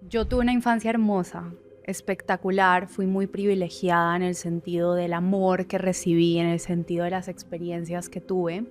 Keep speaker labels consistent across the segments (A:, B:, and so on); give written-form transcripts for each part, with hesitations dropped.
A: Yo tuve una infancia hermosa, espectacular, fui muy privilegiada en el sentido del amor que recibí, en el sentido de las experiencias que tuve.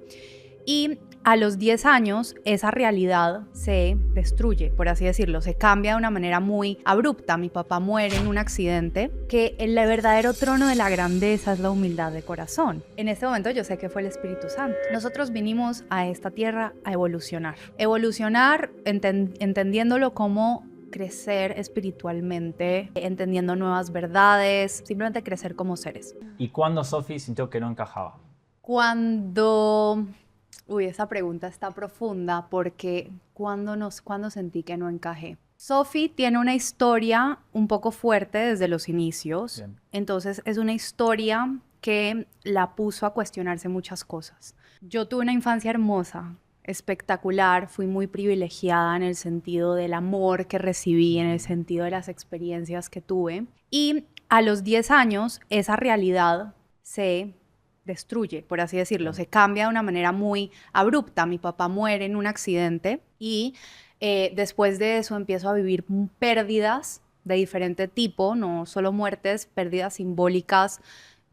A: Y a los 10 años esa realidad se destruye, por así decirlo, se cambia de una manera muy abrupta. Mi papá muere en un accidente, que el verdadero trono de la grandeza es la humildad de corazón. En este momento yo sé que fue el Espíritu Santo. Nosotros vinimos a esta tierra a evolucionar. Evolucionar entendiéndolo como crecer espiritualmente, entendiendo nuevas verdades, simplemente crecer como seres.
B: ¿Y cuándo Sophie sintió que no encajaba?
A: Cuando... Uy, esa pregunta está profunda porque ¿cuándo sentí que no encajé? Sophie tiene una historia un poco fuerte desde los inicios,
B: Bien.
A: entonces es una historia que la puso a cuestionarse muchas cosas. Yo tuve una infancia hermosa, espectacular, fui muy privilegiada en el sentido del amor que recibí, en el sentido de las experiencias que tuve. Y a los 10 años esa realidad se destruye, por así decirlo, se cambia de una manera muy abrupta. Mi papá muere en un accidente y después de eso empiezo a vivir pérdidas de diferente tipo, no solo muertes, pérdidas simbólicas,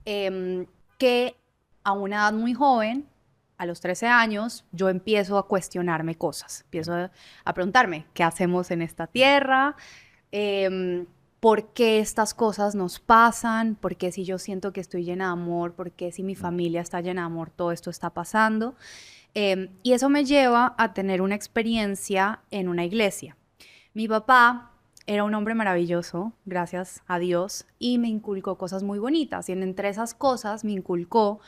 A: que a una edad muy joven, a los 13 años, yo empiezo a cuestionarme cosas, empiezo a preguntarme, ¿qué hacemos en esta tierra? ¿Por qué estas cosas nos pasan? ¿Por qué si yo siento que estoy llena de amor? ¿Por qué si mi familia está llena de amor todo esto está pasando? Y eso me lleva a tener una experiencia en una iglesia. Mi papá era un hombre maravilloso, gracias a Dios, y me inculcó cosas muy bonitas. Y entre esas cosas me inculcó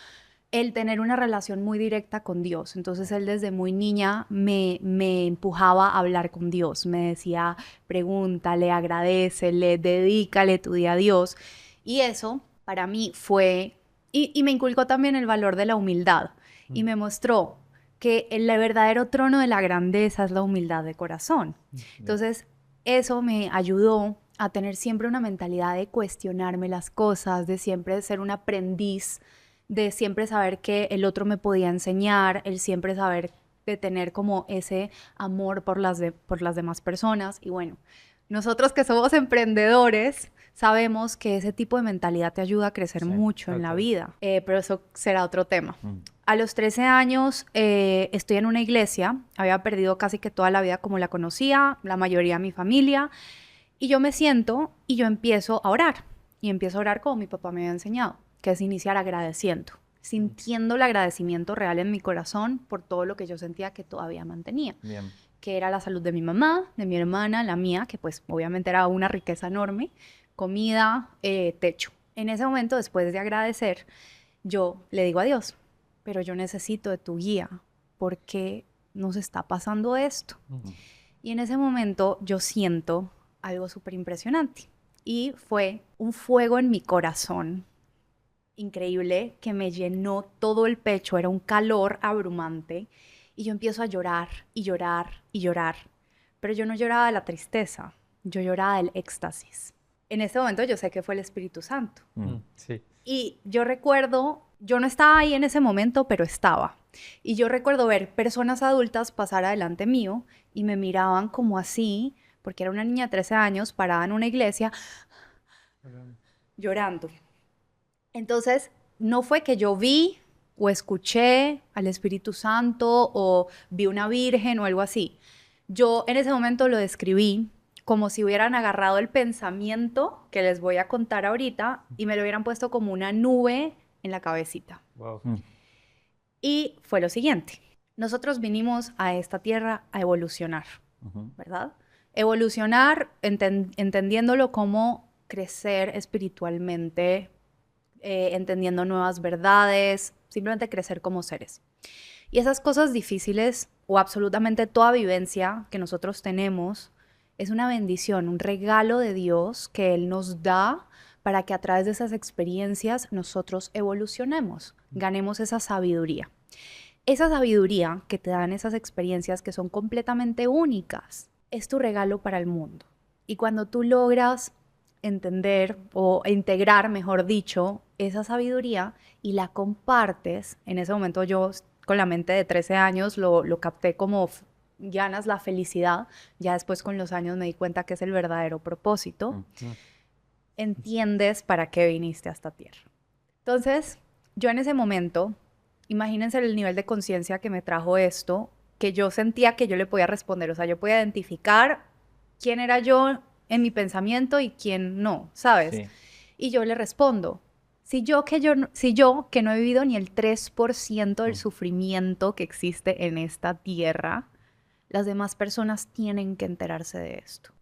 A: el tener una relación muy directa con Dios. Entonces él desde muy niña me empujaba a hablar con Dios. Me decía, pregúntale, agradécele, dedícale tu día a Dios. Y eso para mí fue... Y me inculcó también el valor de la humildad. Y me mostró que el verdadero trono de la grandeza es la humildad de corazón. Entonces eso me ayudó a tener siempre una mentalidad de cuestionarme las cosas, de siempre ser un aprendiz, de siempre saber que el otro me podía enseñar, el siempre saber de tener como ese amor por por las demás personas. Y bueno, nosotros que somos emprendedores sabemos que ese tipo de mentalidad te ayuda a crecer mucho en la vida, pero eso será otro tema. A los 13 años estoy en una iglesia, había perdido casi que toda la vida como la conocía, la mayoría de mi familia, y yo me siento y yo empiezo a orar, y empiezo a orar como mi papá me había enseñado, que es iniciar agradeciendo, sintiendo el agradecimiento real en mi corazón por todo lo que yo sentía que todavía mantenía.
B: Bien.
A: Que era la salud de mi mamá, de mi hermana, la mía, que pues obviamente era una riqueza enorme, comida, techo. En ese momento, después de agradecer, yo le digo a Dios, pero yo necesito de tu guía, porque nos está pasando esto. Y en ese momento yo siento algo súper impresionante. Y fue un fuego en mi corazón increíble que me llenó todo el pecho, era un calor abrumante. Y yo empiezo a llorar y llorar y llorar. Pero yo no lloraba de la tristeza, yo lloraba del éxtasis. En este momento yo sé que fue el Espíritu Santo.
B: Sí.
A: Y yo recuerdo, yo no estaba ahí en ese momento, pero estaba. Y yo recuerdo ver personas adultas pasar adelante mío y me miraban como así, porque era una niña de 13 años parada en una iglesia llorando. Entonces, no fue que yo vi o escuché al Espíritu Santo o vi una virgen o algo así. Yo en ese momento lo describí como si hubieran agarrado el pensamiento que les voy a contar ahorita y me lo hubieran puesto como una nube en la cabecita.
B: Wow.
A: Y fue lo siguiente. Nosotros vinimos a esta tierra a evolucionar, ¿verdad? Evolucionar entendiéndolo como crecer espiritualmente, entendiendo nuevas verdades, simplemente crecer como seres. Y esas cosas difíciles o absolutamente toda vivencia que nosotros tenemos es una bendición, un regalo de Dios que Él nos da para que a través de esas experiencias nosotros evolucionemos, ganemos esa sabiduría. Esa sabiduría que te dan esas experiencias que son completamente únicas es tu regalo para el mundo. Y cuando tú logras entender o integrar, mejor dicho, esa sabiduría y la compartes, en ese momento yo con la mente de 13 años lo capté como ganas la felicidad, ya después con los años me di cuenta que es el verdadero propósito, entiendes para qué viniste a esta tierra. Entonces, yo en ese momento, imagínense el nivel de conciencia que me trajo esto, que yo sentía que yo le podía responder, o sea, yo podía identificar quién era yo en mi pensamiento y quién no, ¿sabes?
B: Sí.
A: Y yo le respondo, si yo que no he vivido ni el 3% del sufrimiento que existe en esta tierra, las demás personas tienen que enterarse de esto.